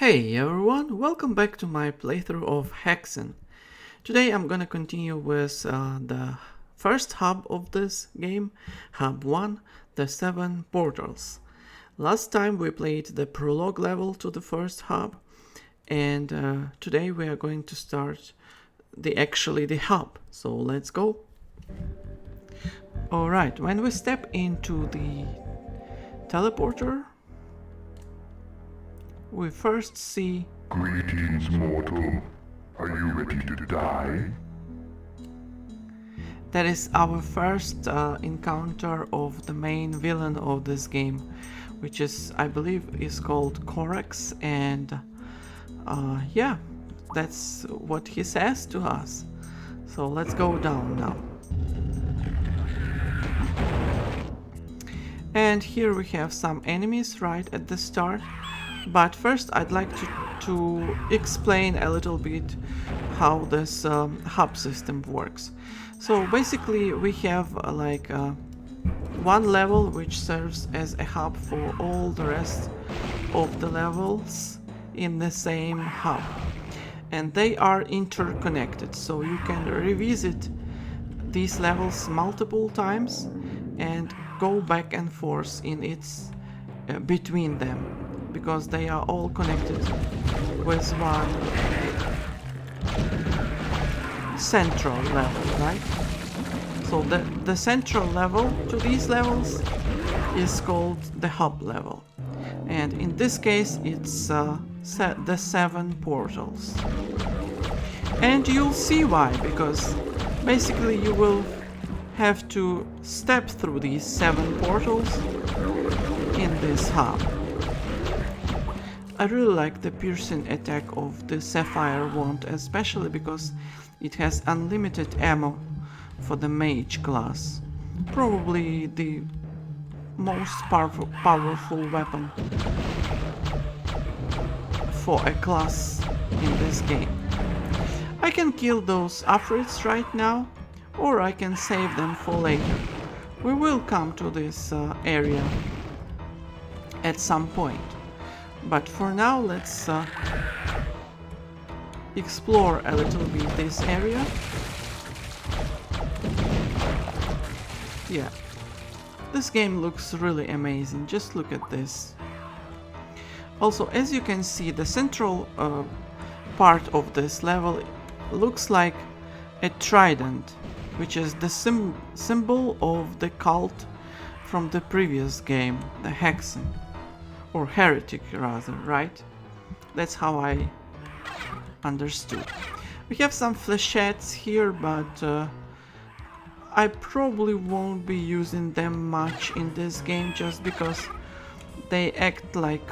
Hey everyone, welcome back to my playthrough of Hexen. Today I'm gonna continue with the first hub of this game, Hub 1, the 7 portals. Last time we played the prologue level to the first hub, and today we are going to start the hub, so let's go. Alright, when we step into the teleporter, we first see... Greetings, mortal. Are you ready to die? That is our first encounter of the main villain of this game, which is, I believe, is called Corax, and yeah, that's what he says to us. So let's go down now. And here we have some enemies right at the start. But first I'd like to explain a little bit how this hub system works. So basically we have one level which serves as a hub for all the rest of the levels in the same hub. And they are interconnected, so you can revisit these levels multiple times and go back and forth in its between them, because they are all connected with one central level, right? So the central level to these levels is called the hub level, and in this case it's the 7 portals. And you'll see why, because basically you will have to step through these 7 portals in this hub. I really like the piercing attack of the Sapphire Wand, especially because it has unlimited ammo for the Mage class. Probably the most powerful weapon for a class in this game. I can kill those Afrits right now, or I can save them for later. We will come to this area at some point. But for now, let's explore a little bit this area. Yeah, this game looks really amazing, just look at this. Also, as you can see, the central part of this level looks like a trident, which is the symbol of the cult from the previous game, the Hexen. Or Heretic rather, right? That's how I understood. We have some flechettes here, but I probably won't be using them much in this game, just because they act like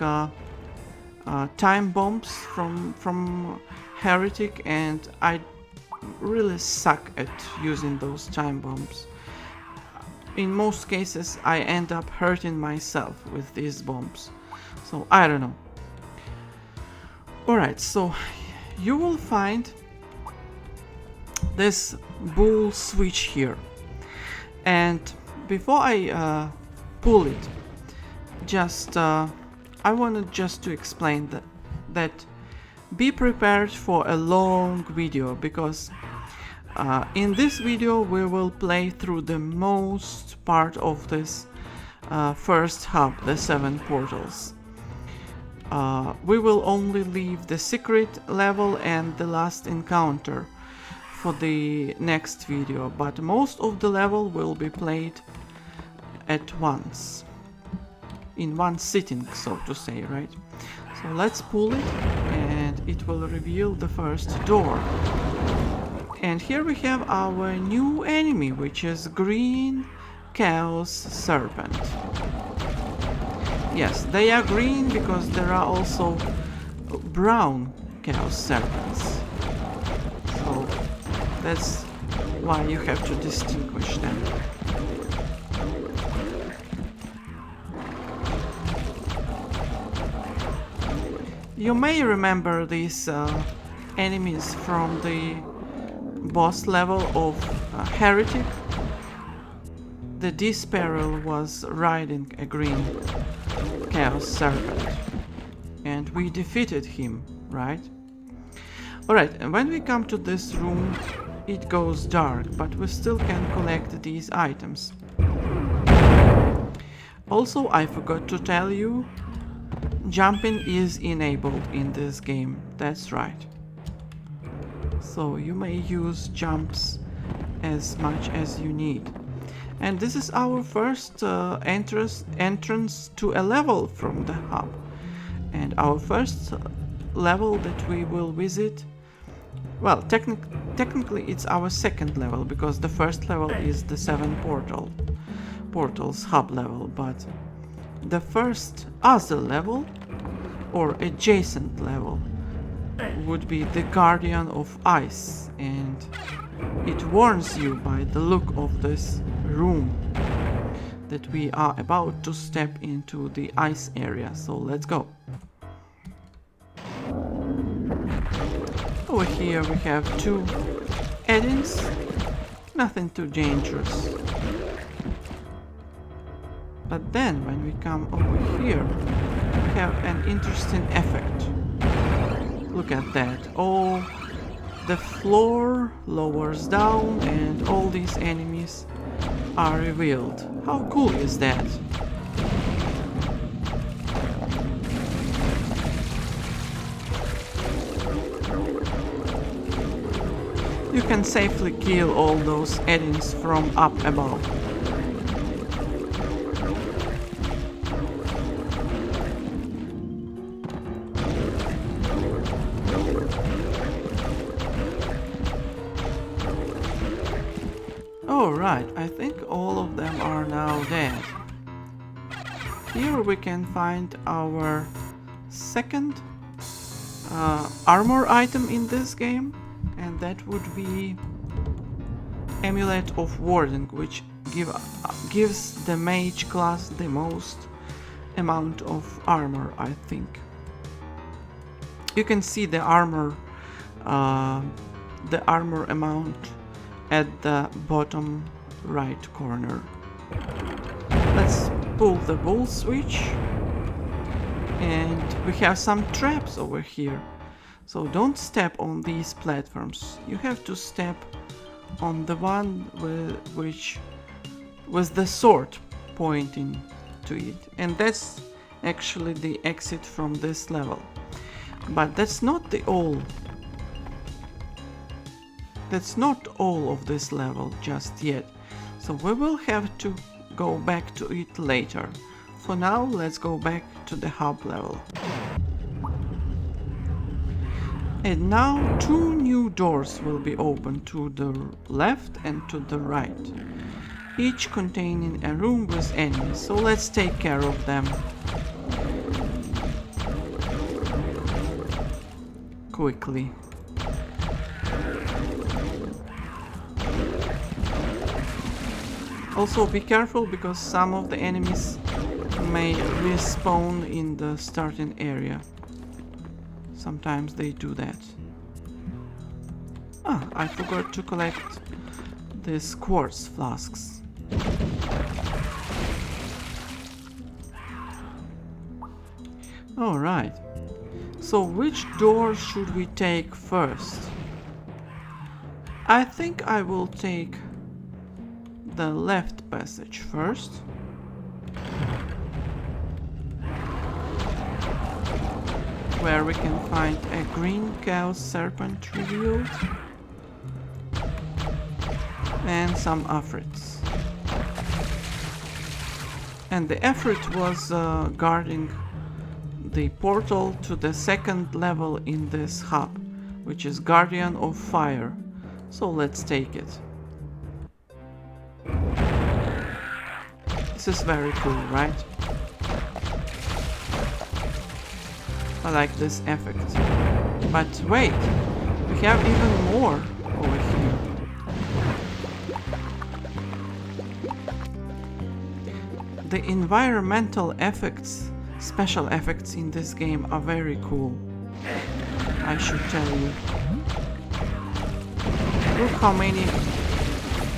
time bombs from Heretic, and I really suck at using those time bombs. In most cases I end up hurting myself with these bombs. So I don't know. Alright, so you will find this bull switch here. And before I pull it, just I wanted just to explain that be prepared for a long video, because in this video we will play through the most part of this first hub, the 7 portals. We will only leave the secret level and the last encounter for the next video, but most of the level will be played at once, in one sitting, so to say, right? So let's pull it, and it will reveal the first door. And here we have our new enemy, which is Green Chaos Serpent. Yes, they are green because there are also brown Chaos Serpents. So that's why you have to distinguish them. You may remember these enemies from the boss level of Heretic. The Disperil was riding a green Chaos Serpent, and we defeated him, right? Alright, and when we come to this room, it goes dark, but we still can collect these items. Also, I forgot to tell you, jumping is enabled in this game, that's right. So you may use jumps as much as you need. And this is our first entrance to a level from the hub. And our first level that we will visit, well, technically it's our second level, because the first level is the 7 portals hub level, but the first other level, or adjacent level, would be the Guardian of Ice, and it warns you by the look of this room that we are about to step into the ice area, so let's go. Over here we have 2 add-ins, nothing too dangerous. But then when we come over here, we have an interesting effect. Look at that. Oh, the floor lowers down and all these enemies are revealed. How cool is that? You can safely kill all those add-ins from up above. Alright, I think all of them are now dead. Here we can find our second armor item in this game, and that would be Amulet of Warding, which gives the Mage class the most amount of armor, I think. You can see the armor amount at the bottom right corner. Let's pull the bull switch, and we have some traps over here. So don't step on these platforms. You have to step on the one which was the sword pointing to it, and that's actually the exit from this level. But that's not all of this level just yet, so we will have to go back to it later. For now, let's go back to the hub level. And now 2 new doors will be open to the left and to the right, each containing a room with enemies, so let's take care of them quickly. Also be careful, because some of the enemies may respawn in the starting area. Sometimes they do that. Ah, I forgot to collect these quartz flasks. Alright, so which door should we take first? I think I will take the left passage first. Where we can find a green chaos serpent revealed and some afrits. And the afrit was guarding the portal to the second level in this hub, which is Guardian of Fire. So let's take it. This is very cool, right? I like this effect. But wait, we have even more over here. The environmental effects, special effects in this game are very cool, I should tell you. Look how many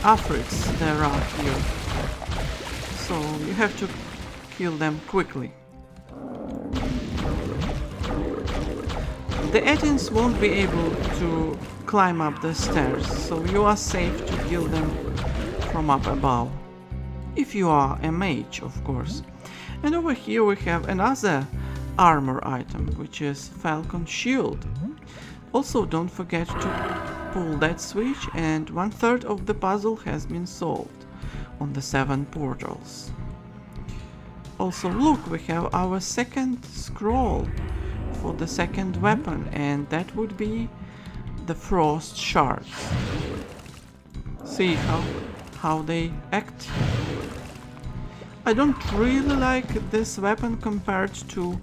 afrits there are here. So you have to kill them quickly. The Etins won't be able to climb up the stairs, so you are safe to kill them from up above. If you are a mage, of course. And over here we have another armor item, which is Falcon Shield. Also, don't forget to pull that switch, and 1/3 of the puzzle has been solved on the 7 portals. Also, look, we have our second scroll for the second weapon, and that would be the frost shards. See how they act? I don't really like this weapon compared to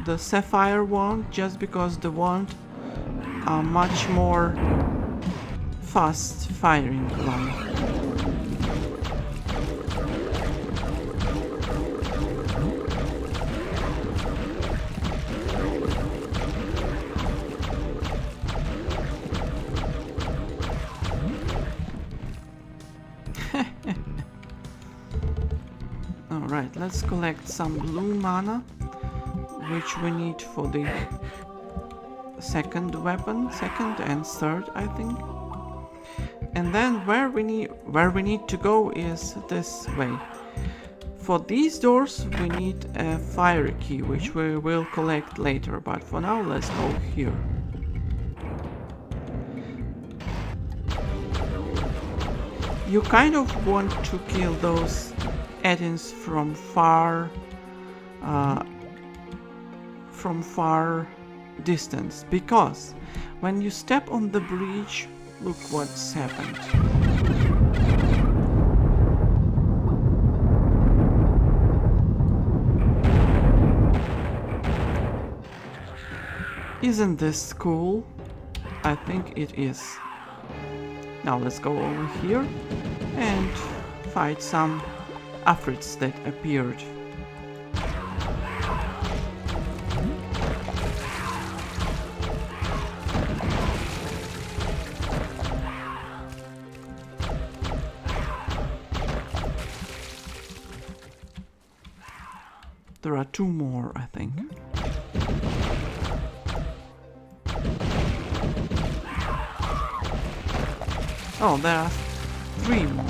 the sapphire wand, just because the wand are much more fast firing one. Alright, let's collect some blue mana, which we need for the second weapon, second and third, I think. And then where we need to go is this way. For these doors we need a fire key, which we will collect later, but for now let's go here. You kind of want to kill those Etins from far distance, because when you step on the bridge, look what's happened. Isn't this cool? I think it is. Now let's go over here and fight some afrits that appeared. There are 2 more, I think. Oh, there are 3 more.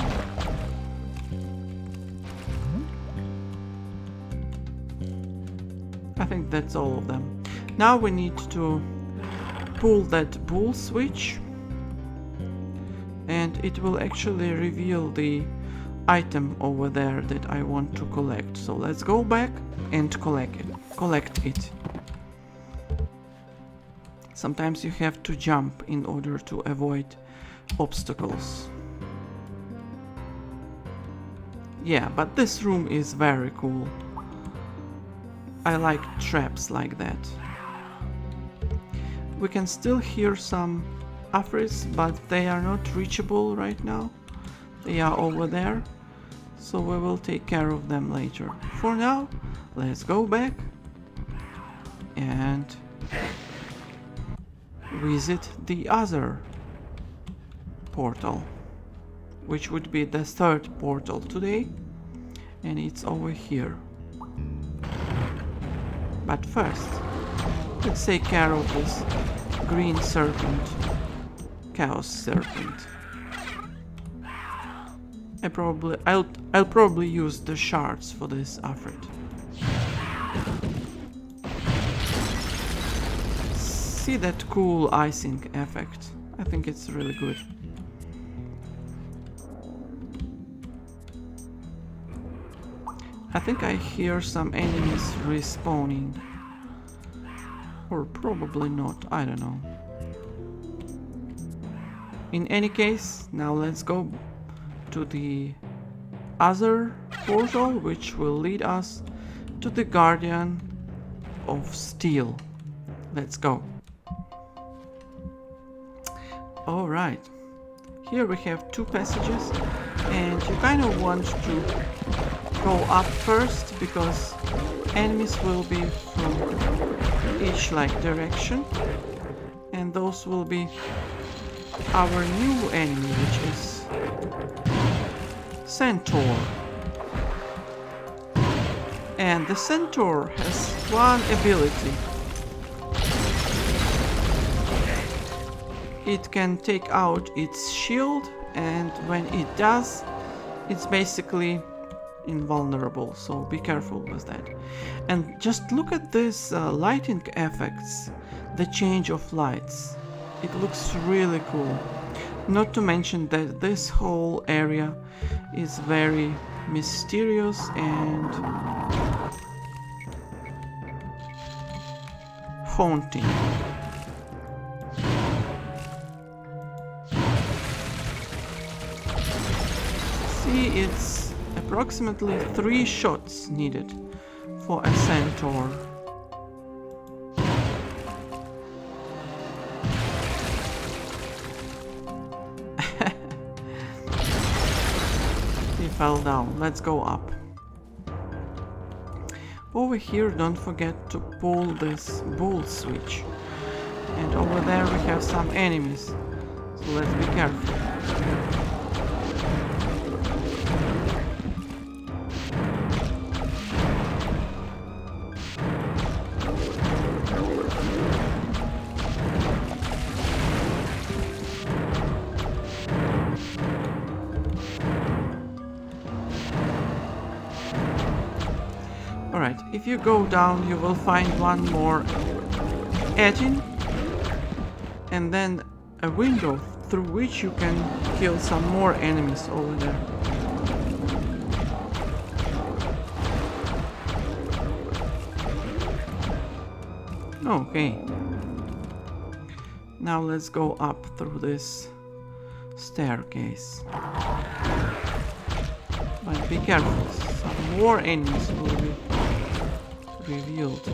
I think that's all of them. Now we need to pull that bull switch, and it will actually reveal the item over there that I want to collect. So let's go back and collect it. Sometimes you have to jump in order to avoid obstacles. Yeah, but this room is very cool. I like traps like that. We can still hear some afrits, but they are not reachable right now. They are over there, so we will take care of them later. For now, let's go back and visit the other portal, which would be the 3rd portal today, and it's over here. But first, let's take care of this green serpent, chaos serpent. I'll probably use the shards for this afrit. See that cool icing effect? I think it's really good. I think I hear some enemies respawning. Or probably not, I don't know. In any case, now let's go to the other portal, which will lead us to the Guardian of Steel. Let's go. Alright, here we have 2 passages, and you kind of want to go up first, because enemies will be from each direction, and those will be our new enemy, which is Centaur. And the Centaur has one ability. it can take out its shield, and when it does, it's basically invulnerable, so be careful with that. And just look at this lighting effects, the change of lights. It looks really cool. Not to mention that this whole area is very mysterious and haunting. See, it's approximately 3 shots needed for a centaur. He fell down. Let's go up. Over here, don't forget to pull this bull switch. And over there we have some enemies, so let's be careful. Alright, if you go down you will find one more Heretic, and then a window through which you can kill some more enemies over there. Okay. Now let's go up through this staircase. But be careful, some more enemies will be revealed.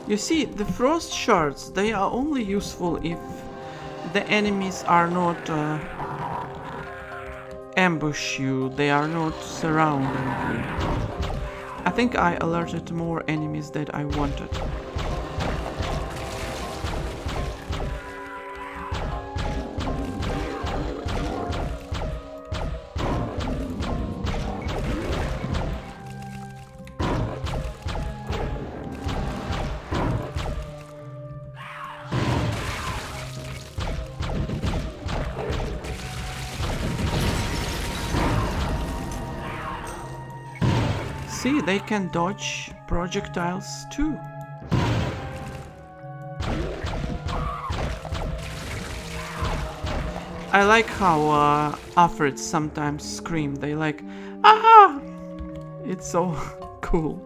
You see, the frost shards, they are only useful if the enemies are not ambush you, they are not surrounding you. I think I alerted more enemies than I wanted. See, they can dodge projectiles too. I like how Afrits sometimes scream. They like, aha! It's so cool.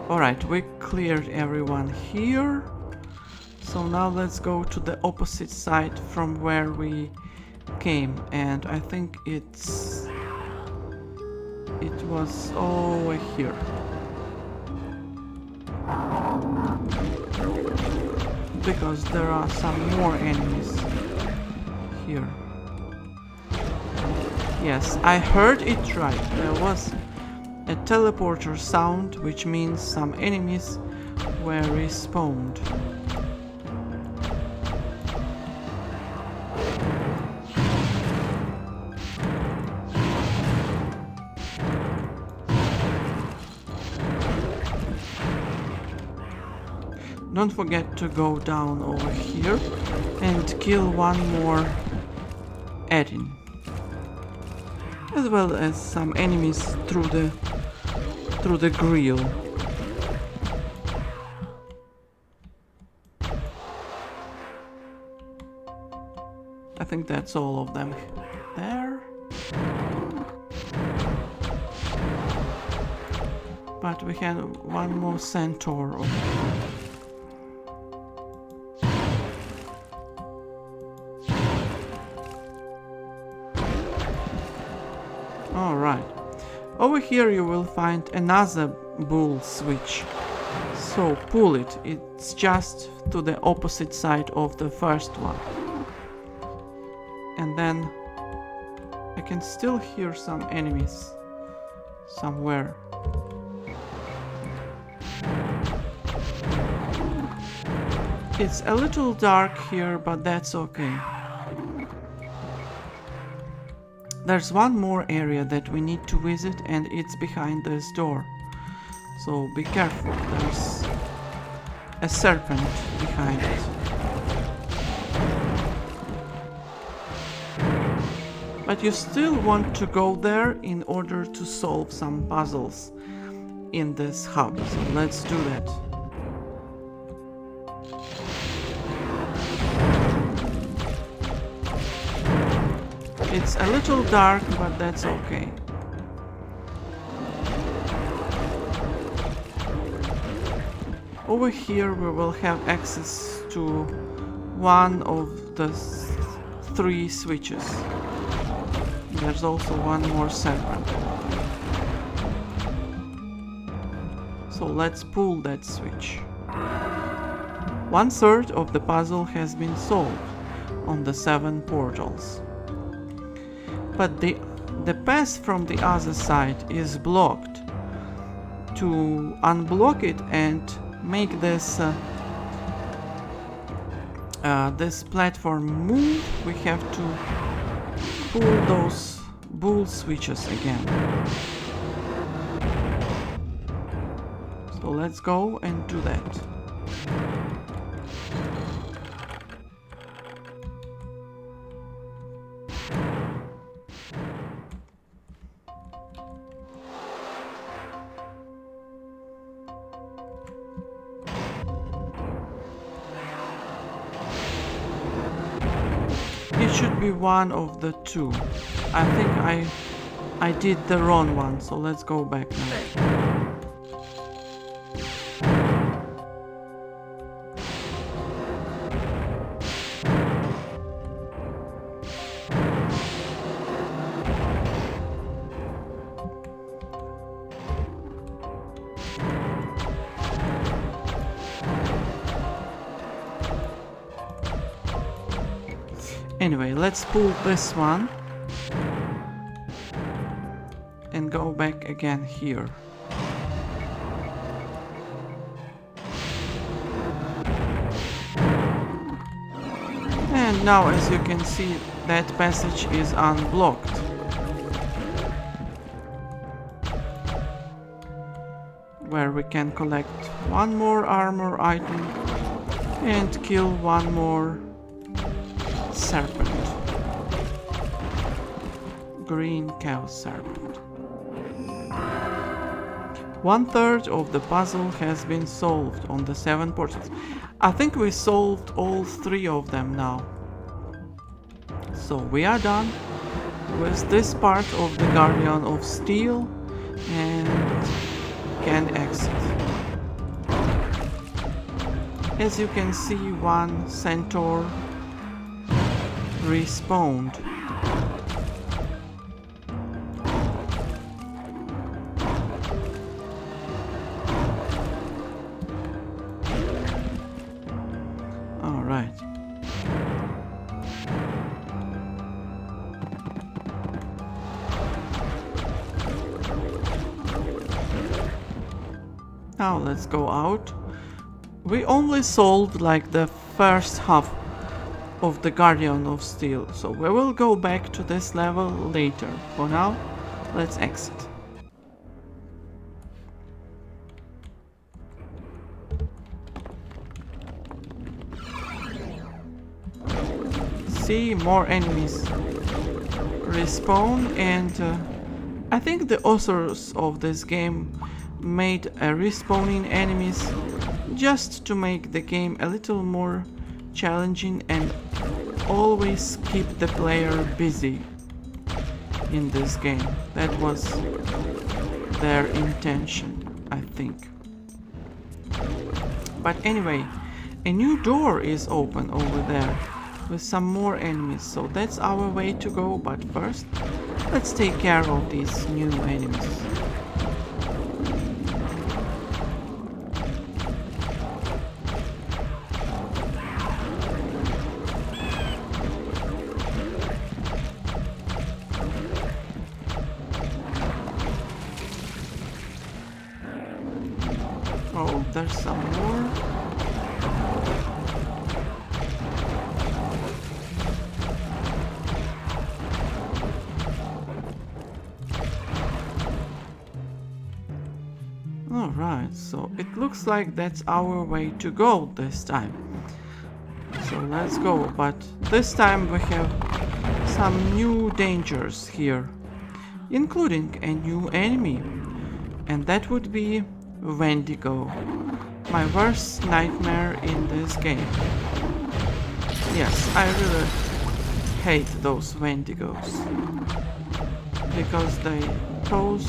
Alright, we cleared everyone here. So now let's go to the opposite side from where we came, and I think it was over here. Because there are some more enemies here. Yes, I heard it right. There was a teleporter sound, which means some enemies were respawned. Don't forget to go down over here and kill one more Heretic, as well as some enemies through the grill. I think that's all of them there. But we had one more centaur over here. Alright, over here you will find another bull switch, so pull it, it's just to the opposite side of the first one. And then I can still hear some enemies somewhere. It's a little dark here, but that's okay. there's one more area that we need to visit, and it's behind this door. So be careful, there's a serpent behind it. But you still want to go there in order to solve some puzzles in this hub, so let's do that. It's a little dark, but that's okay. Over here we will have access to one of the three switches. There's also one more serpent. So let's pull that switch. 1/3 of the puzzle has been solved on the 7 portals. But the path from the other side is blocked. To unblock it and make this this platform move, we have to pull those bull switches again. So let's go and do that. It should be one of the two. I think I did the wrong one, so let's go back now. Anyway, let's pull this one and go back again here. And now, as you can see, that passage is unblocked. Where we can collect one more armor item and kill one more serpent. Green cow serpent. 1/3 of the puzzle has been solved on the 7 portals. I think we solved all 3 of them now. So we are done with this part of the Guardian of Steel and can exit. As you can see, one centaur respawned. All right. Now let's go out. We only solved like the first half of the Guardian of Steel, so we will go back to this level later. For now, let's exit. See, more enemies respawn, and I think the authors of this game made respawning enemies just to make the game a little more challenging and always keep the player busy in this game. That was their intention, I think. But anyway, a new door is open over there with some more enemies, so that's our way to go. But first, let's take care of these new enemies. Oh, there's some more. Alright, so it looks like that's our way to go this time. So let's go, but this time we have some new dangers here, including a new enemy, and that would be Wendigo, my worst nightmare in this game. Yes, I really hate those Wendigos, because they pose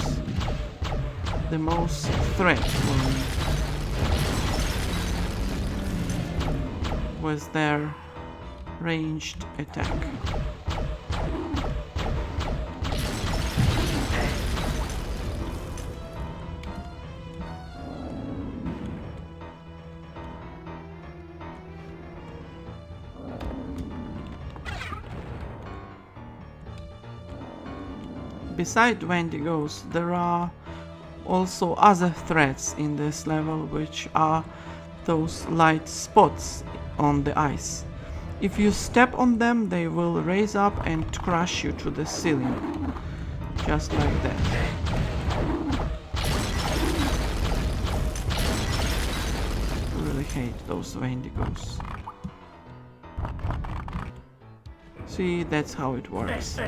the most threat for me with their ranged attack. Beside Wendigos, there are also other threats in this level, which are those light spots on the ice. If you step on them, they will raise up and crush you to the ceiling, just like that. I really hate those Wendigos. See, that's how it works.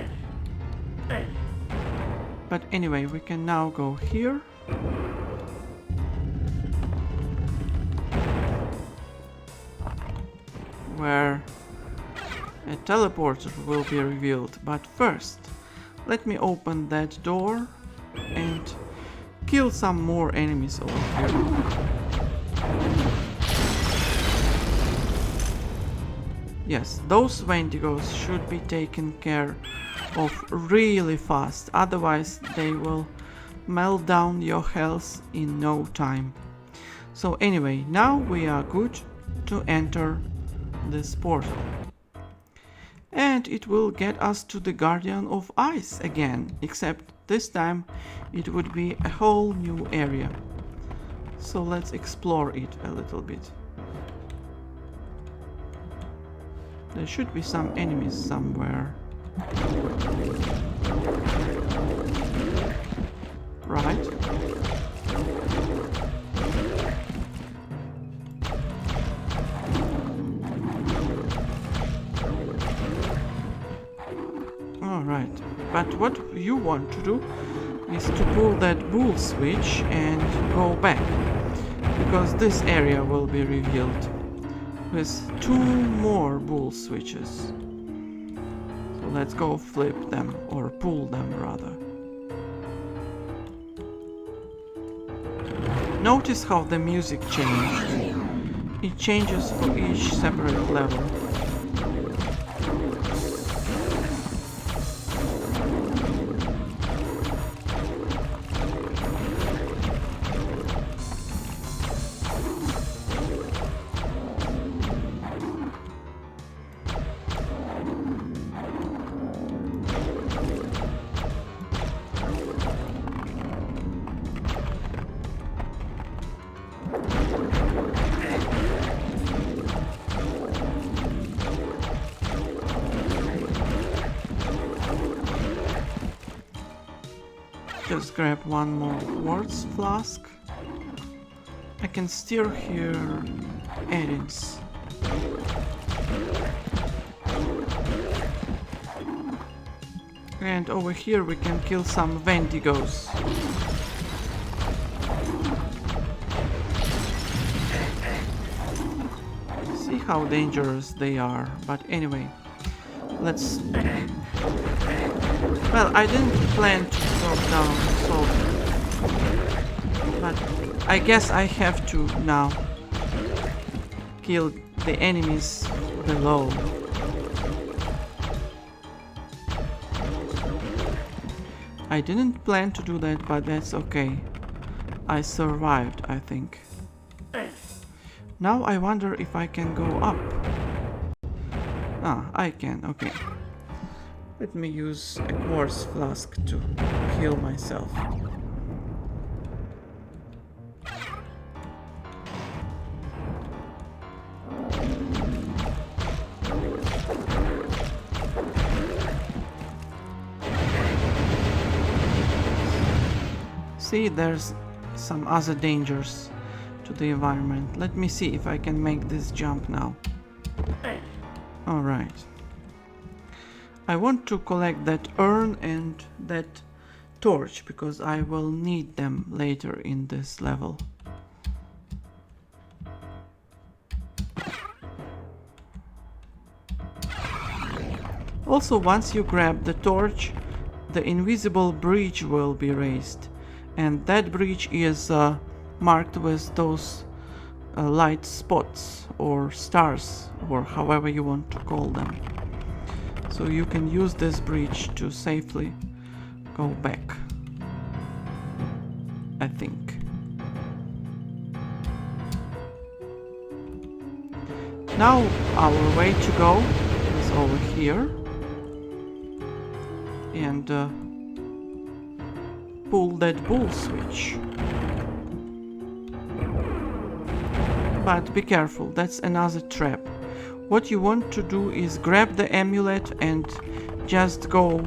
But anyway, we can now go here. Where a teleporter will be revealed. But first, let me open that door and kill some more enemies over here. Yes, those Wendigos should be taken care of really fast, otherwise they will melt down your health in no time. So anyway, now we are good to enter this portal. And it will get us to the Guardian of Ice again, except this time it would be a whole new area. So let's explore it a little bit. There should be some enemies somewhere. Right. Alright, but what you want to do is to pull that bull switch and go back, because this area will be revealed with 2 more bull switches. So let's go flip them, or pull them rather. Notice how the music changed. It changes for each separate level. Just grab one more quartz flask. I can still hear Erins. And over here we can kill some Wendigos. See how dangerous they are, but anyway, let's... Well, I didn't plan to drop down, so... But I guess I have to now kill the enemies below. I didn't plan to do that, but that's okay. I survived, I think. Now I wonder if I can go up. Ah, I can, okay. Let me use a quartz flask to heal myself. See, there's some other dangers to the environment. Let me see if I can make this jump now. Alright. I want to collect that urn and that torch because I will need them later in this level. Also, once you grab the torch, the invisible bridge will be raised, and that bridge is marked with those light spots or stars, or however you want to call them. So you can use this bridge to safely go back, I think. Now our way to go is over here, and pull that bull switch. But be careful, that's another trap. What you want to do is grab the amulet and just go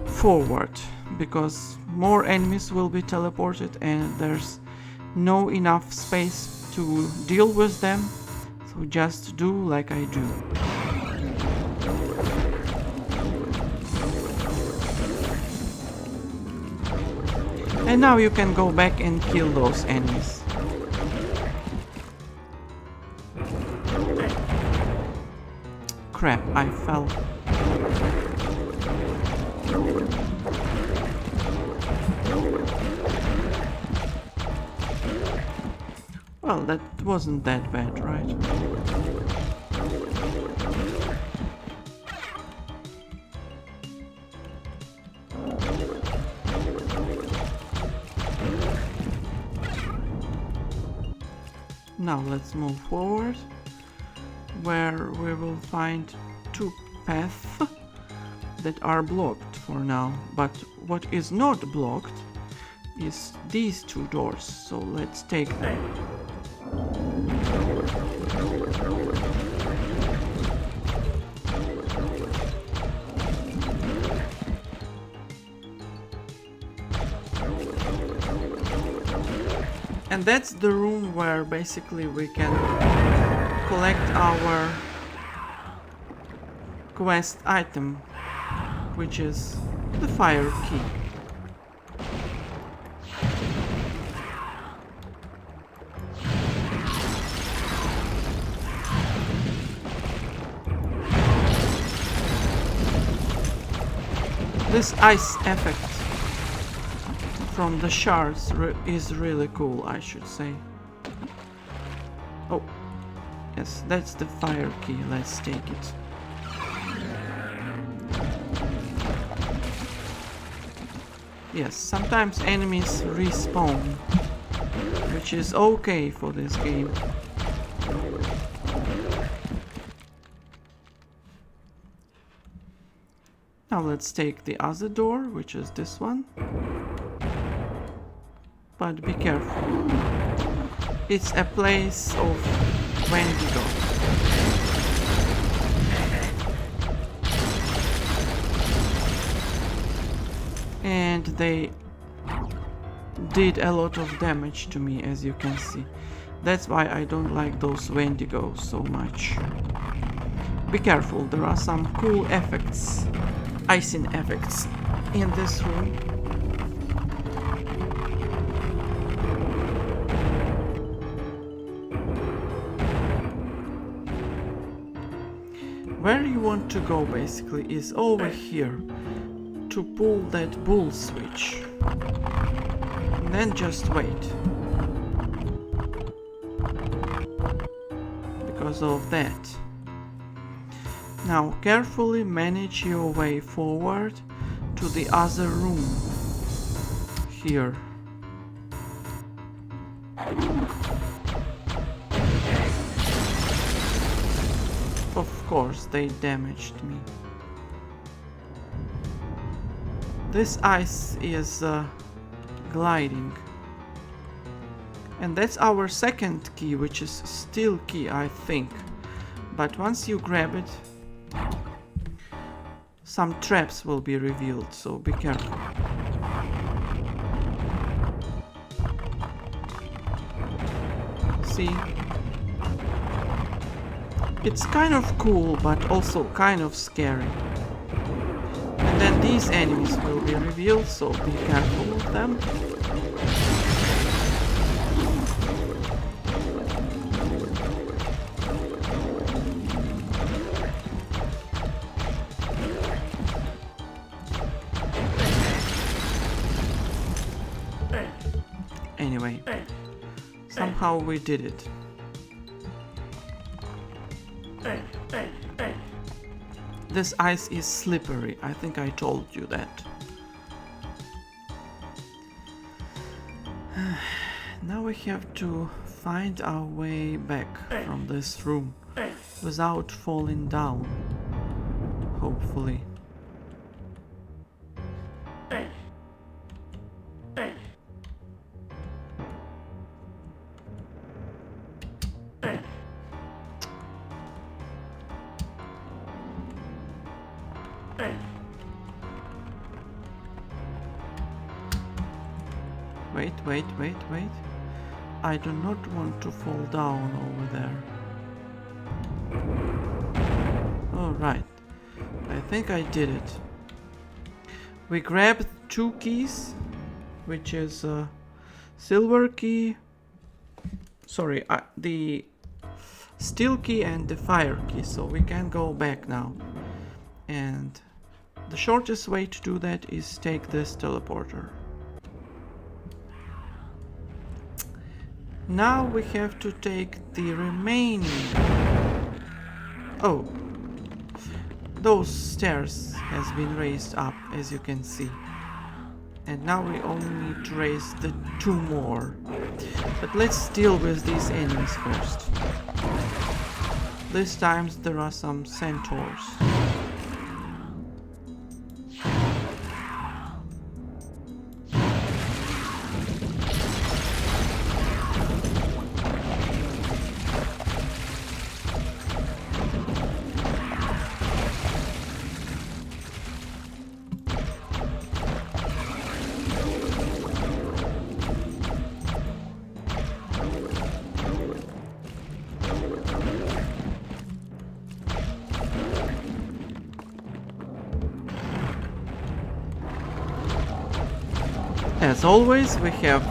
forward, because more enemies will be teleported and there's no enough space to deal with them. So just do like I do. And now you can go back and kill those enemies. Crap, I fell. Well, that wasn't that bad, right? Now let's move forward, where we will find two paths that are blocked for now. But what is not blocked is these two doors, so let's take them. And that's the room where basically we can collect our quest item, which is the fire key. This ice effect from the shards is really cool, I should say. Oh, yes, that's the fire key. Let's take it. Yes, sometimes enemies respawn, which is okay for this game. Now let's take the other door, which is this one. But be careful. It's a place of Wendigo. And they did a lot of damage to me, as you can see. That's why I don't like those Wendigos so much. Be careful, there are some cool effects, icing effects in this room. Where you want to go basically is over here to pull that bull switch. And then just wait. Because of that. Now carefully manage your way forward to the other room. Here. Of course, they damaged me. This ice is gliding. And that's our second key, which is steel key, I think. But once you grab it, some traps will be revealed, so be careful. see. It's kind of cool, but also kind of scary. And then these enemies will be revealed, so be careful of them. Anyway, somehow we did it. This ice is slippery, I think I told you that. Now we have to find our way back from this room without falling down, hopefully. Wait. I do not want to fall down over there. Alright. I think I did it. We grabbed 2 keys, which is a silver key. Sorry, the steel key and the fire key, so we can go back now. And the shortest way to do that is take this teleporter. Now we have to take the remaining... Oh, those stairs has been raised up, as you can see. And now we only need to raise the 2 more. But let's deal with these enemies first. This time there are some centaurs. As always, we have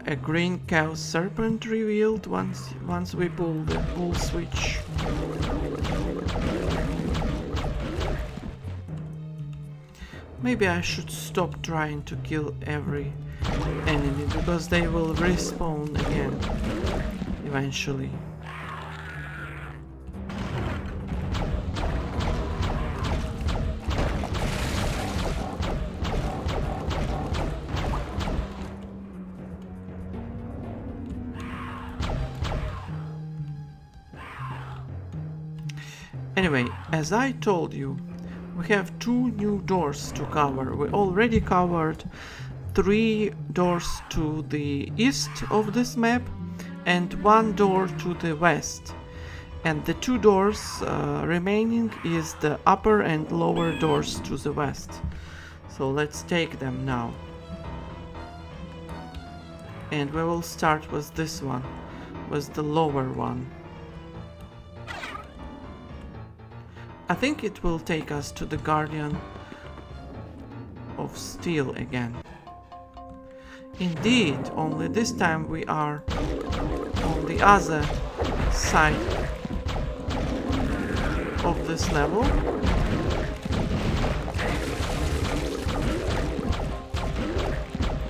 a green cow serpent revealed once we pull the pull switch. Maybe I should stop trying to kill every enemy, because they will respawn again eventually. Anyway, as I told you, we have 2 new doors to cover. We already covered 3 doors to the east of this map and 1 door to the west. And the 2 doors remaining is the upper and lower doors to the west. So let's take them now. And we will start with this one, with the lower one. I think it will take us to the Guardian of Steel again. Indeed, only this time we are on the other side of this level.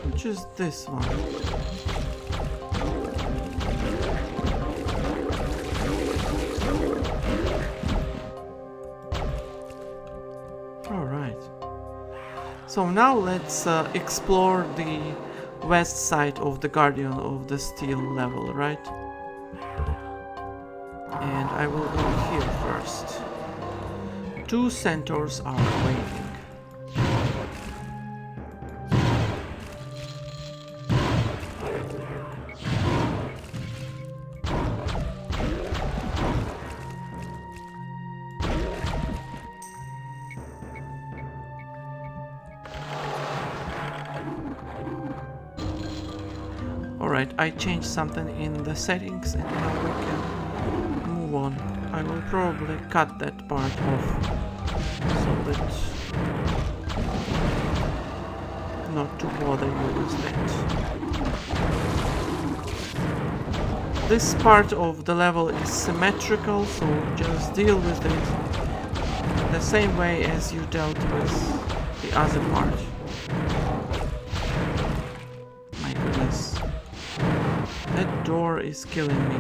Which is this one. So now let's explore the west side of the Guardian of the Steel level, right? And I will go here first. 2 centaurs are waiting. Alright, I changed something in the settings and now we can move on. I will probably cut that part off so that not to bother you with that. This part of the level is symmetrical, so just deal with it the same way as you dealt with the other part. My goodness. That door is killing me.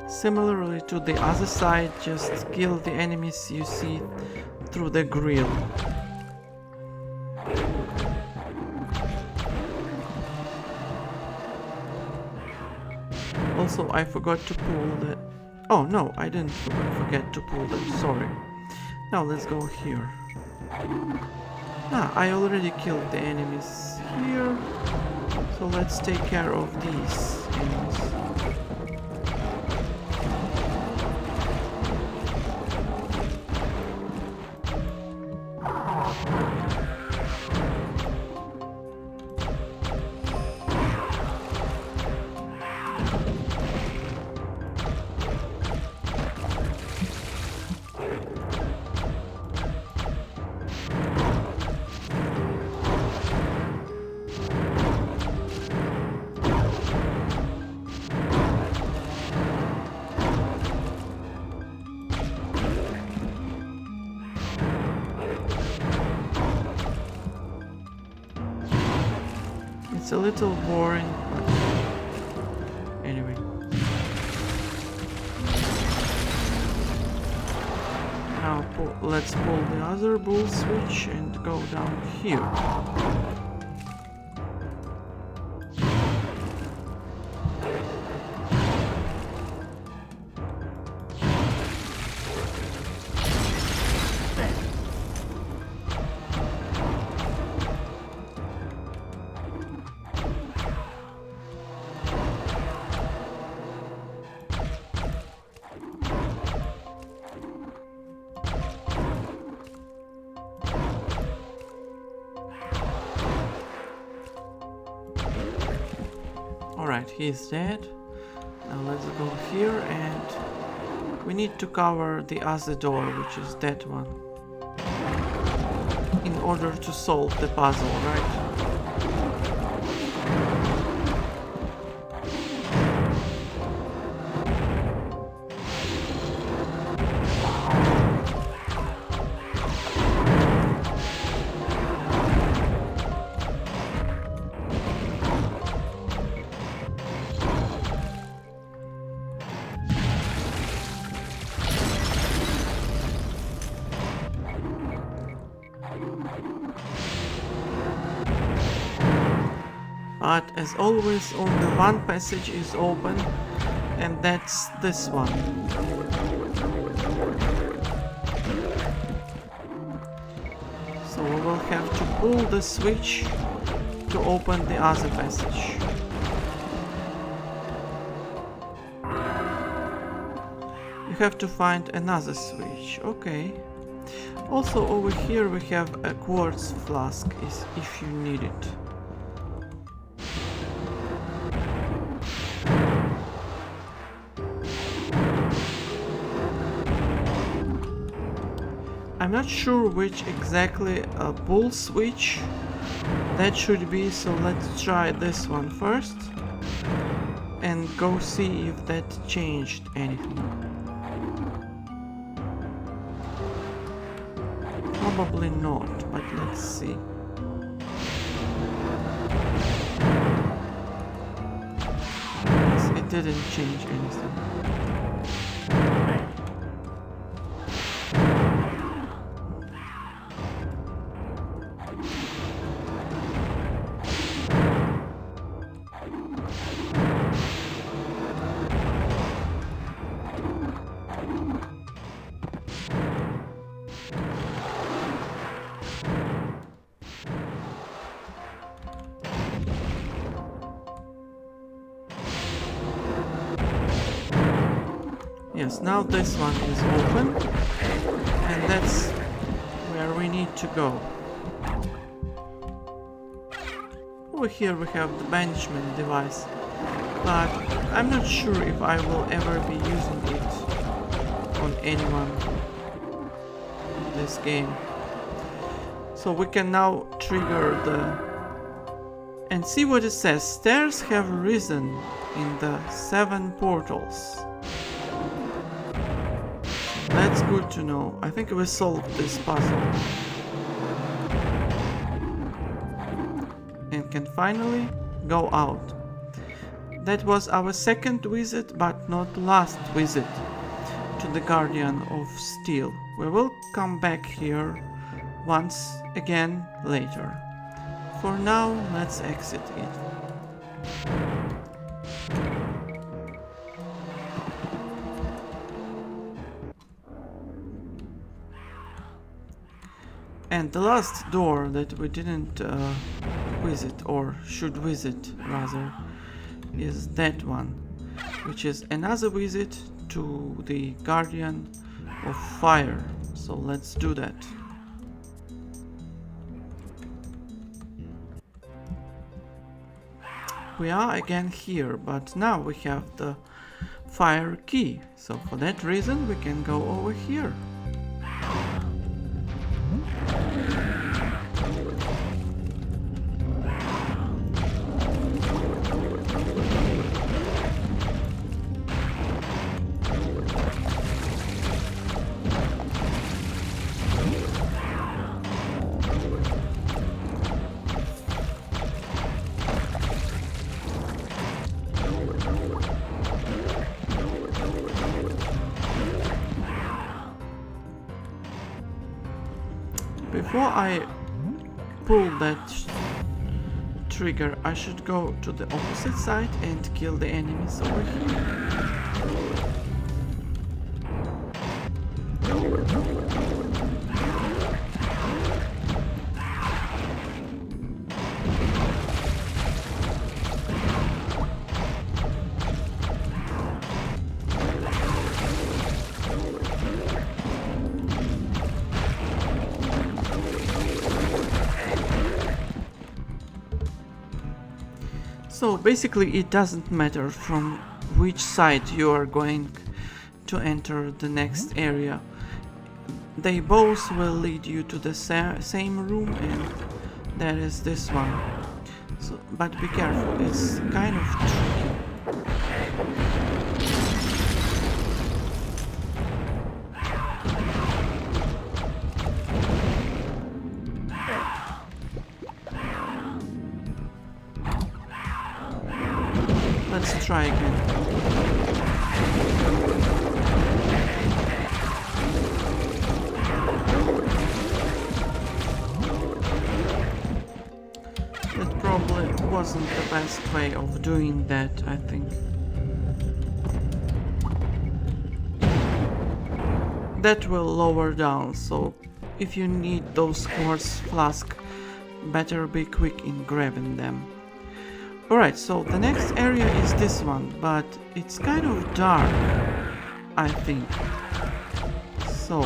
Similarly to the other side, just kill the enemies you see through the grill. Also, I forgot to pull the... Oh no, I didn't forget to pull them, sorry. Now let's go here. Ah, I already killed the enemies here, so let's take care of these enemies. It's a little boring, but anyway. Now let's pull the other bull switch and go down here. Alright, he's dead. Now let's go here and we need to cover the other door, which is that one, in order to solve the puzzle, right? But as always, only one passage is open, and that's this one. So we will have to pull the switch to open the other passage. You have to find another switch, okay. Also over here we have a quartz flask if you need it. I'm not sure which exactly a pull switch that should be, so let's try this one first and go see if that changed anything. Probably not, but let's see. Yes, it didn't change anything. Yes, now this one is open, and that's where we need to go. Over here we have the banishment device, but I'm not sure if I will ever be using it on anyone in this game. So we can now trigger and see what it says. Stairs have risen in the 7 portals. That's good to know. I think we solved this puzzle. And can finally go out. That was our second visit, but not last visit to the Guardian of Steel. We will come back here once again later. For now, let's exit it. And the last door that we didn't visit, or should visit rather, is that one, which is another visit to the Guardian of Fire. So let's do that. We are again here, but now we have the fire key, so for that reason we can go over here. Before I pull that trigger, I should go to the opposite side and kill the enemies over here. So basically it doesn't matter from which side you are going to enter the next area. They both will lead you to the same room, and that is this one. So, but be careful, it's kind of tricky. Let's try again. That probably wasn't the best way of doing that, I think. That will lower down, so if you need those quartz flasks, better be quick in grabbing them. Alright, so the next area is this one, but it's kind of dark, I think. So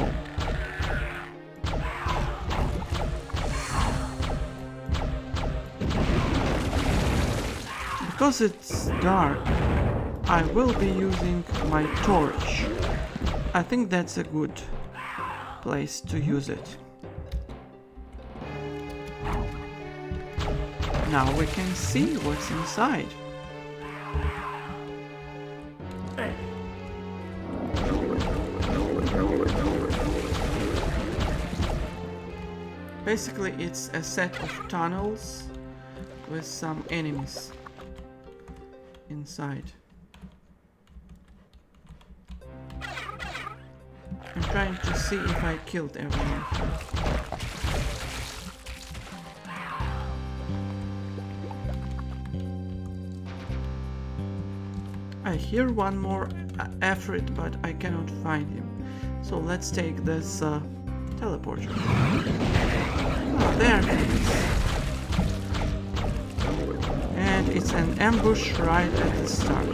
because it's dark, I will be using my torch. I think that's a good place to use it. Now we can see what's inside. Basically, it's a set of tunnels with some enemies inside. I'm trying to see if I killed everyone. I hear one more Efrit, but I cannot find him. So let's take this teleporter. Oh, there it is. And it's an ambush right at the start.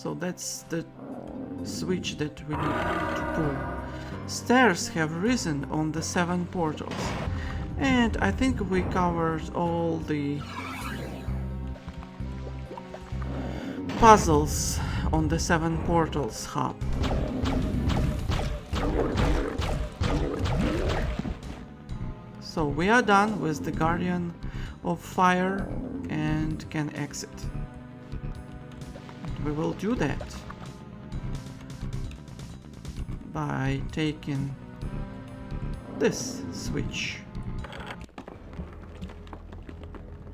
So that's the switch that we need to pull. Stairs have risen on the 7 portals. And I think we covered all the puzzles on the 7 portals hub. So we are done with the Guardian of Fire and can exit. We will do that by taking this switch.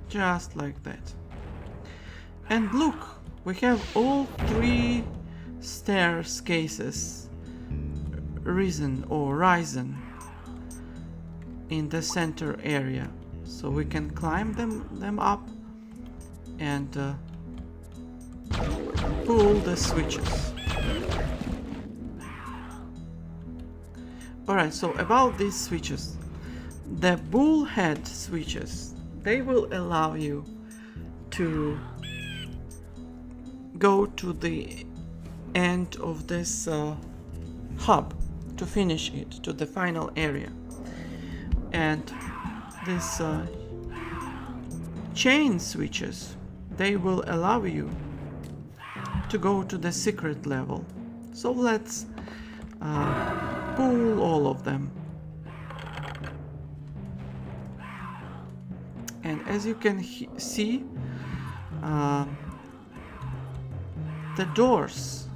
Just like that. And look, we have all 3 staircases risen or risen in the center area, so we can climb them up and pull the switches. Alright, so about these switches, the bullhead switches, they will allow you to go to the end of this hub to finish it, to the final area. And these chain switches, they will allow you to go to the secret level. So let's pull all of them. And as you can see, the doors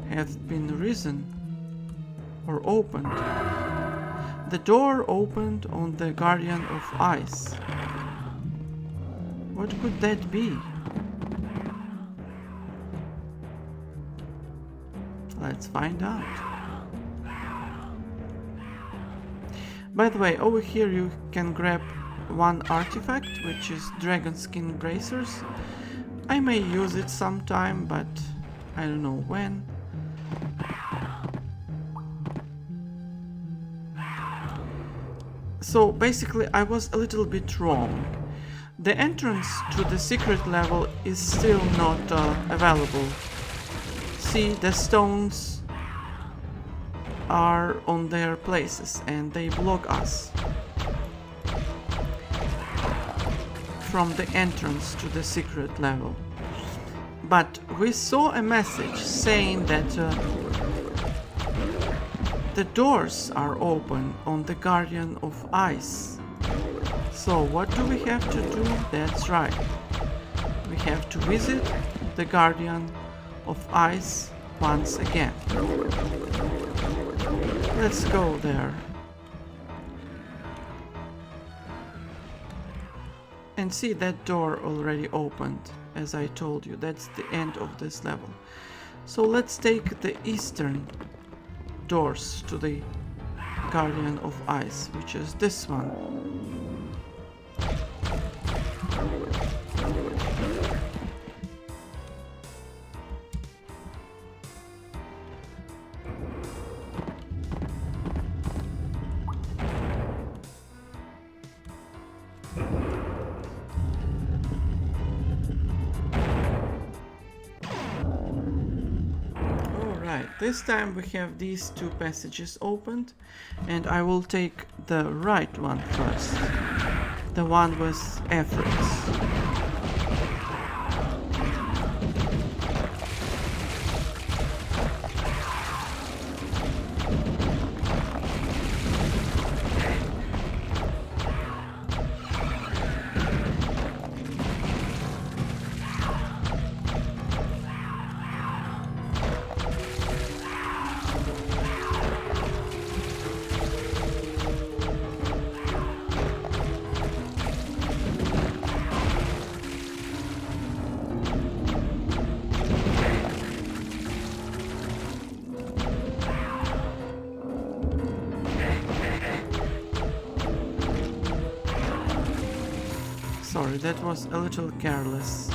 have been risen or opened. The door opened on the Guardian of Ice. What could that be? Let's find out. By the way, over here you can grab one artifact, which is Dragon Skin Bracers. I may use it sometime, but I don't know when. So basically I was a little bit wrong. The entrance to the secret level is still not available. See, the stones are on their places and they block us from the entrance to the secret level. But we saw a message saying that the doors are open on the Guardian of Ice. So what do we have to do? That's right. We have to visit the Guardian of Ice once again. Let's go there. And see, that door already opened, as I told you. That's the end of this level. So let's take the eastern doors to the Guardian of Ice, which is this one. This time we have these 2 passages opened, and I will take the right one first, the one with efforts. Sorry, that was a little careless.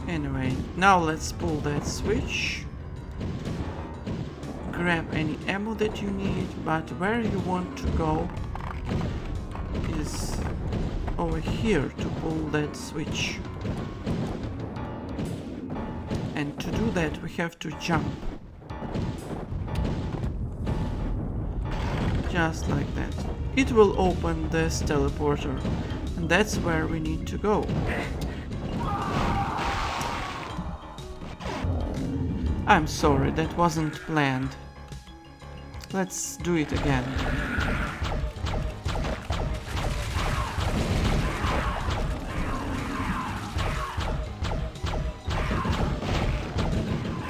Anyway, now let's pull that switch. grab any ammo that you need, but where you want to go is over here to pull that switch. And to do that we have to jump. Just like that. It will open this teleporter, and that's where we need to go. I'm sorry, that wasn't planned. Let's do it again.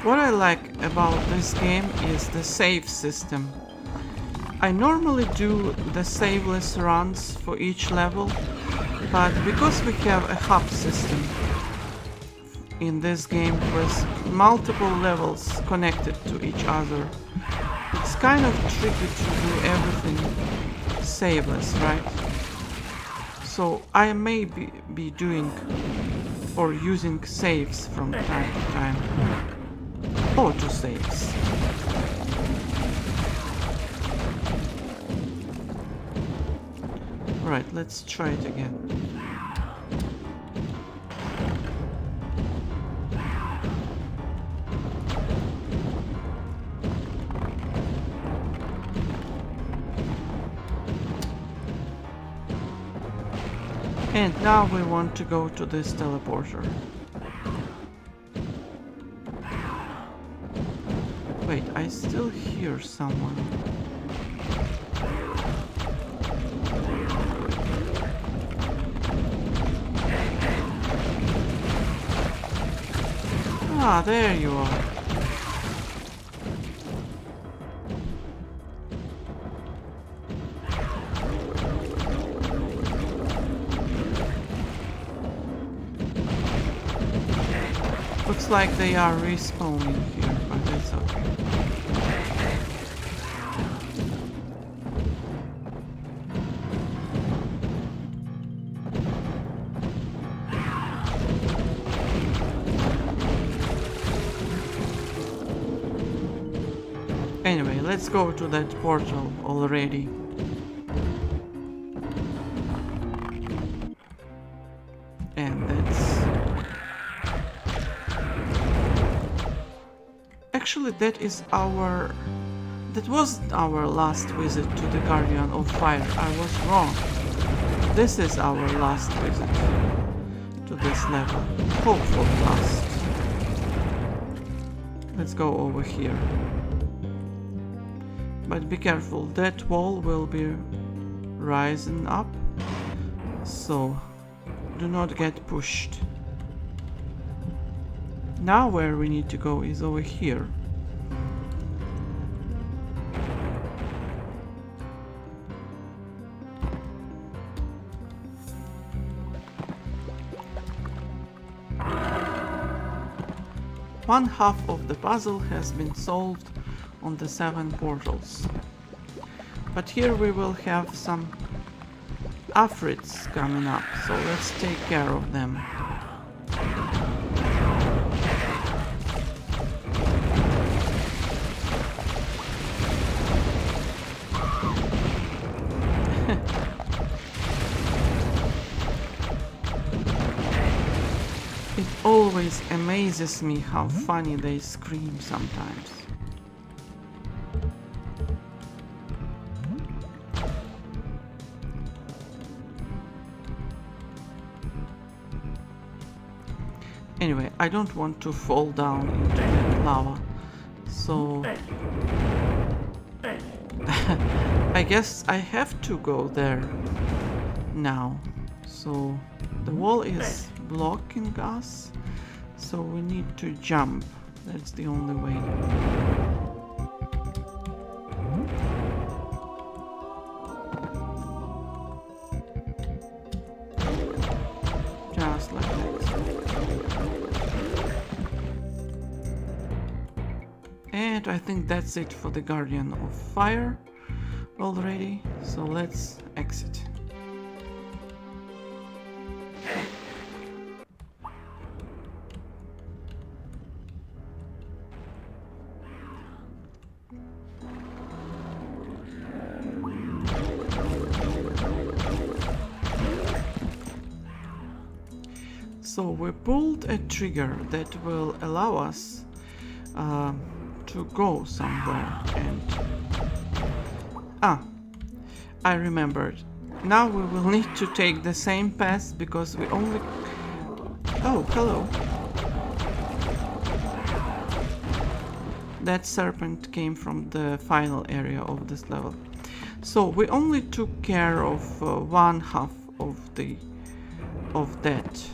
What I like about this game is the save system. I normally do the saveless runs for each level, but because we have a hub system in this game with multiple levels connected to each other, it's kind of tricky to do everything saveless, right? So I may be doing or using saves from time to time. Auto saves. Alright, let's try it again. And now we want to go to this teleporter. Wait, I still hear someone. Ah, there you are. Looks like they are respawning here, but it's okay. Anyway, let's go to that portal already. And that's... Actually, that wasn't our last visit to the Guardian of Fire. I was wrong. This is our last visit to this level. Hopefully last. Let's go over here. But be careful, that wall will be rising up, so do not get pushed. Now where we need to go is over here. One half of the puzzle has been solved on the 7 portals. But here we will have some afrits coming up, so let's take care of them. It always amazes me how funny they scream sometimes. Anyway, I don't want to fall down into that lava, so I guess I have to go there now. So the wall is blocking us, so we need to jump. That's the only way. Just like that. And I think that's it for the Guardian of Fire already, so let's exit. So we pulled a trigger that will allow us to go somewhere, and I remembered. Now we will need to take the same path because we only... Oh, hello. That serpent came from the final area of this level. So we only took care of one half of that.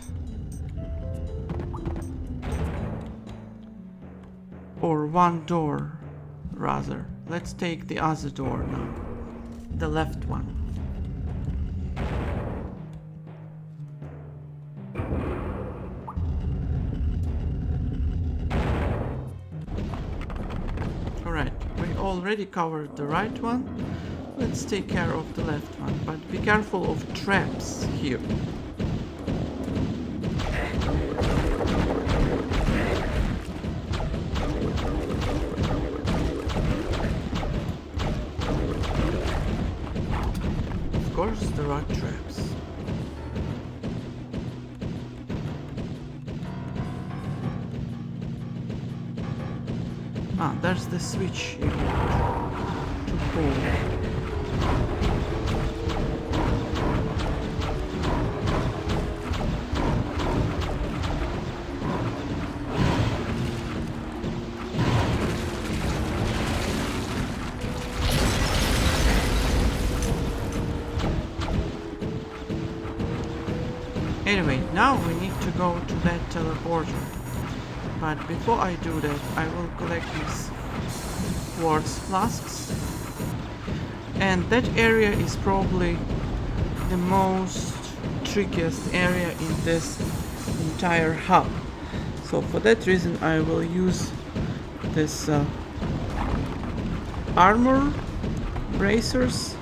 Or one door, rather. Let's take the other door now. The left one. Alright, we already covered the right one. Let's take care of the left one, but be careful of traps here. Of course, there are traps. There's the switch you need to pull. Anyway, now we need to go to that teleporter. But before I do that, I will collect these quartz flasks. And that area is probably the most trickiest area in this entire hub. So for that reason I will use this armor bracers,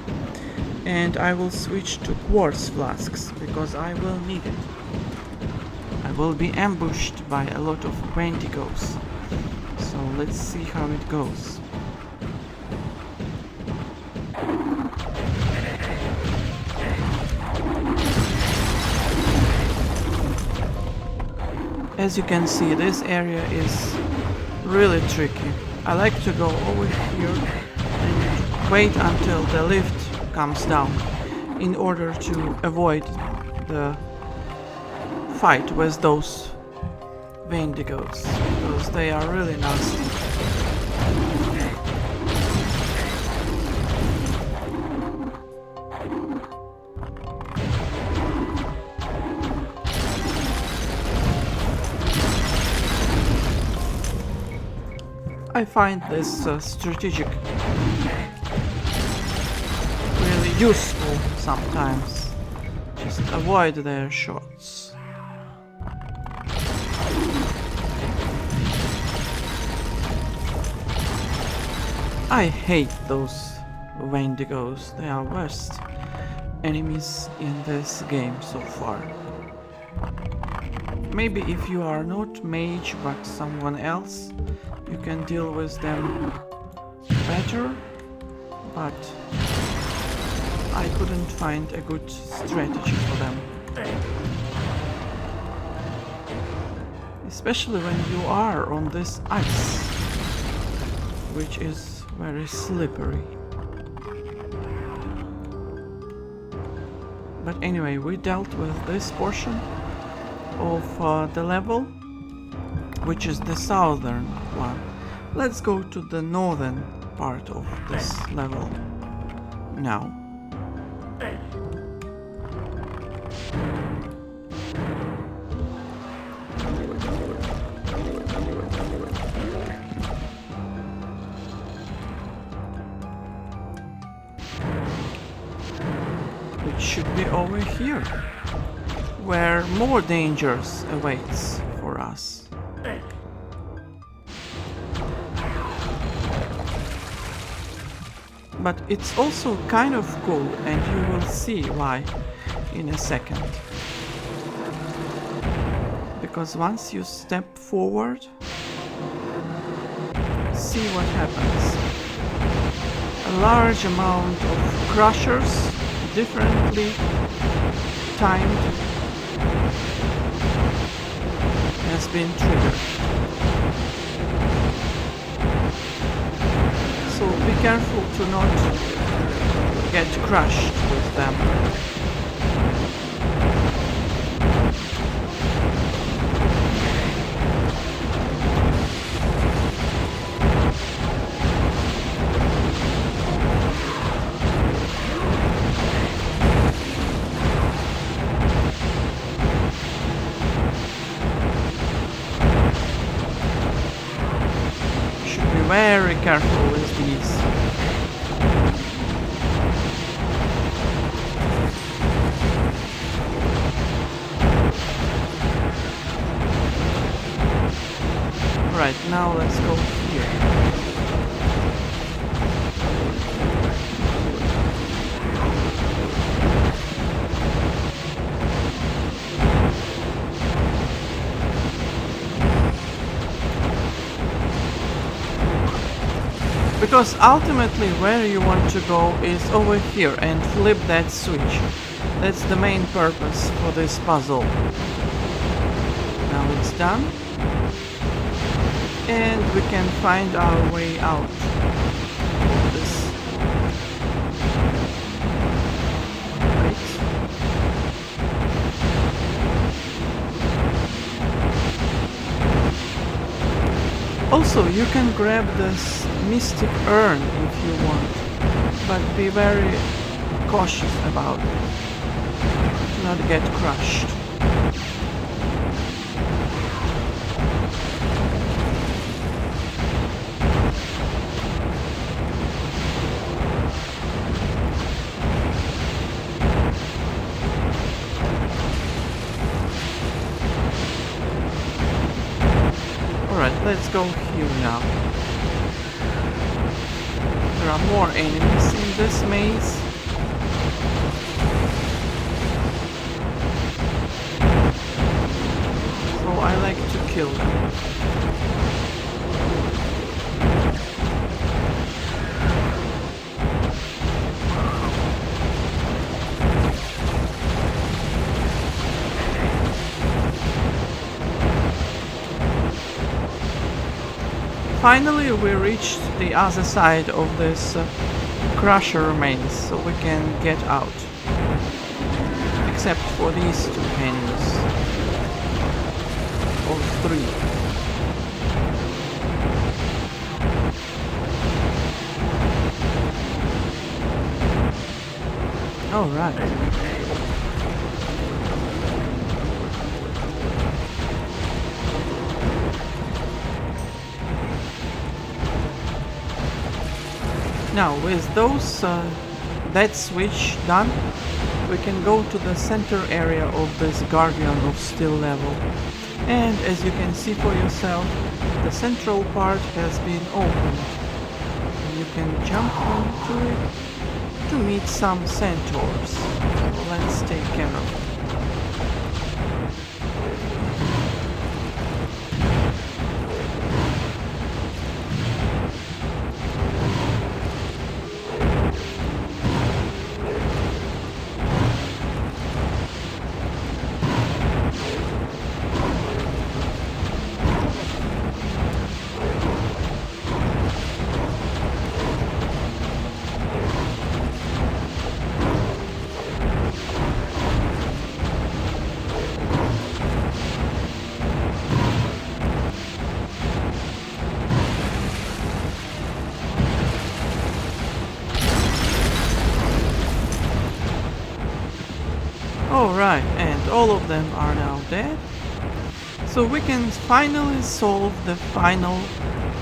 and I will switch to quartz flasks because I will need it. I will be ambushed by a lot of Wendigos, so let's see how it goes. As you can see, this area is really tricky. I like to go over here and wait until the lift comes down in order to avoid the fight with those Wendigos, because they are really nasty. I find this strategic really useful sometimes. Just avoid their shots. I hate those Wendigos. They are worst enemies in this game so far. Maybe if you are not Mage but someone else, you can deal with them better, but I couldn't find a good strategy for them. Especially when you are on this ice, which is very slippery. But anyway, we dealt with this portion of the level, which is the southern one. Let's go to the northern part of this level now. It should be over here, where more dangers awaits for us. But it's also kind of cool, and you will see why in a second. Because once you step forward, see what happens. A large amount of crushers, differently timed, been triggered. So be careful to not get crushed with them. Very careful with these. Right, now let's go here. Because ultimately where you want to go is over here and flip that switch. That's the main purpose for this puzzle. Now it's done. And we can find our way out of this. Right. Also, you can grab this mystic urn if you want, but be very cautious about it. Do not get crushed. Alright, let's go here now. There are more enemies in this maze. So I like to kill them. Finally, we reached the other side of this crusher maze, so we can get out. Except for these two enemies. Or three. Alright. Now, with that switch done, we can go to the center area of this Guardian of Steel level. And as you can see for yourself, the central part has been opened. You can jump onto it to meet some centaurs. So let's take care of it. Alright, and all of them are now dead. So we can finally solve the final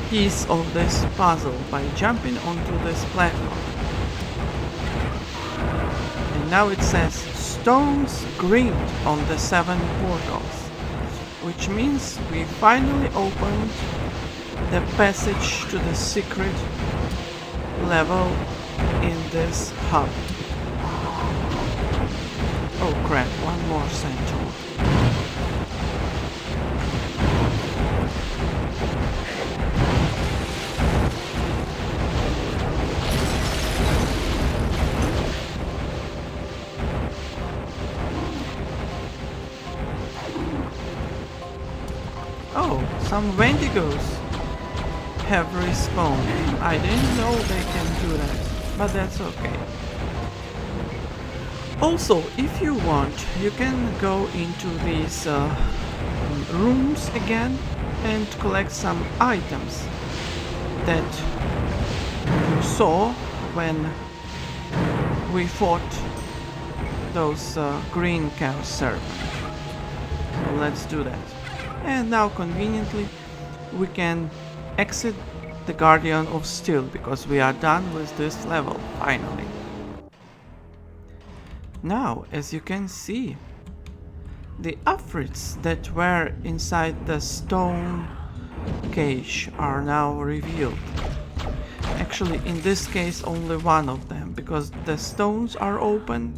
piece of this puzzle by jumping onto this platform. And now it says stones greened on the 7 portals, which means we finally opened the passage to the secret level in this hub. Oh crap, one more centaur. some Wendigos have respawned. I didn't know they can do that, but that's okay. Also, if you want, you can go into these rooms again and collect some items that you saw when we fought those green cow serpents. So let's do that. And now conveniently we can exit the Guardian of Steel because we are done with this level finally. Now, as you can see, the afrits that were inside the stone cage are now revealed. Actually, in this case, only one of them, because the stones are open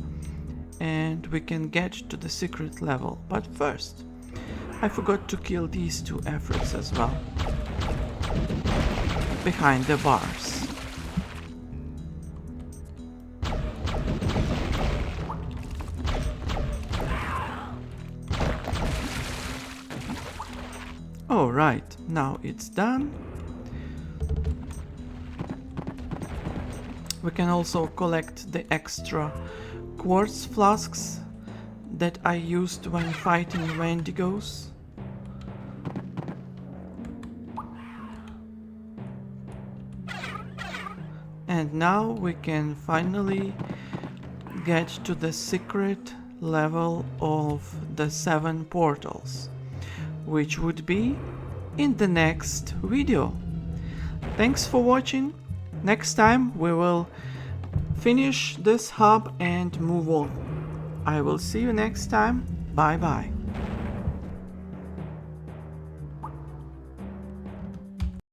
and we can get to the secret level. But first, I forgot to kill these two afrits as well, behind the bars. Alright, now it's done. We can also collect the extra quartz flasks that I used when fighting Wendigos. And now we can finally get to the secret level of the 7 portals, which would be in the next video. Thanks for watching. Next time we will finish this hub and move on. I will see you next time. Bye bye.